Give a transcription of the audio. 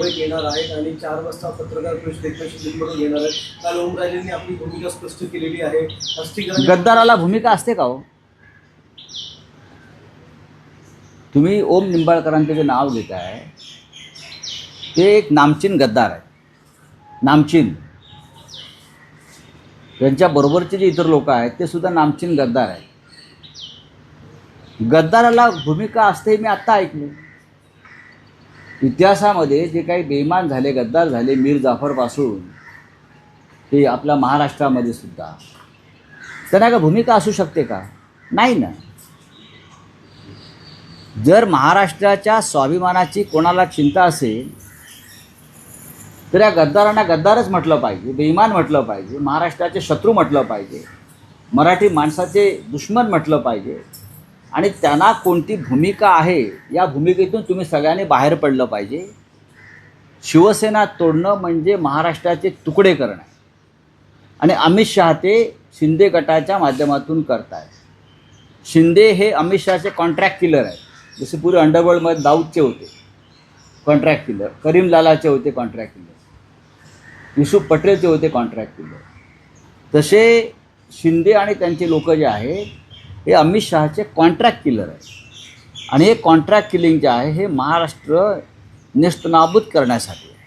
मुंबईत येणार आहेत आणि 4 वाजता पत्रकार परिषद एकनाथ शिंदेबरोबर घेणार आहेत. काल ओमराजेंनी आपली भूमिका स्पष्ट केलेली आहे. गद्दाराला भूमिका असते का हो? तुम्ही ओम निंबाळकरांचं जे नाव घेत आहे ते एक नामचीन गद्दार आहे, नामचीन. त्यांच्याबरोबरचे जे इतर लोक आहेत ते सुद्धा नामचीन गद्दार आहेत. गद्दाराला भूमिका असते मी आत्ता ऐकले. इतिहासामध्ये जे काही बेईमान झाले, गद्दार झाले, मीर जाफरपासून ते आपल्या महाराष्ट्रामध्ये सुद्धा, त्यांना का भूमिका असू शकते का? नाही ना. जर महाराष्ट्राच्या स्वाभिमानाची कोणाला चिंता असेल तर या गद्दारांना गद्दारच म्हटलं पाहिजे, बेईमान म्हटलं पाहिजे, महाराष्ट्राचे शत्रू म्हटलं पाहिजे, मराठी माणसाचे दुश्मन म्हटलं पाहिजे. आणि त्यांना कोणती भूमिका आहे या भूमिकेतून तुम्ही सगळ्यांनी बाहेर पडलं पाहिजे. शिवसेना तोडणं म्हणजे महाराष्ट्राचे तुकडे करणं आणि अमित शहा ते शिंदे गटाच्या माध्यमातून करतायत. शिंदे हे अमित शहाचे कॉन्ट्रॅक्ट किलर आहेत. जसे पूर्वी अंडरवर्ल्डमध्ये दाऊदचे होते कॉन्ट्रॅक्ट किलर, करीम लालाचे होते कॉन्ट्रॅक्ट किलर, युसुफ पटेलचे होते कॉन्ट्रॅक्ट किलर, तसे शिंदे आणि त्यांचे लोक जे आहेत हे अमित शहाचे कॉन्ट्रॅक्ट किलर आहेत. आणि हे कॉन्ट्रॅक्ट किलिंग जे आहे हे महाराष्ट्र नेस्तनाबूत करण्यासाठी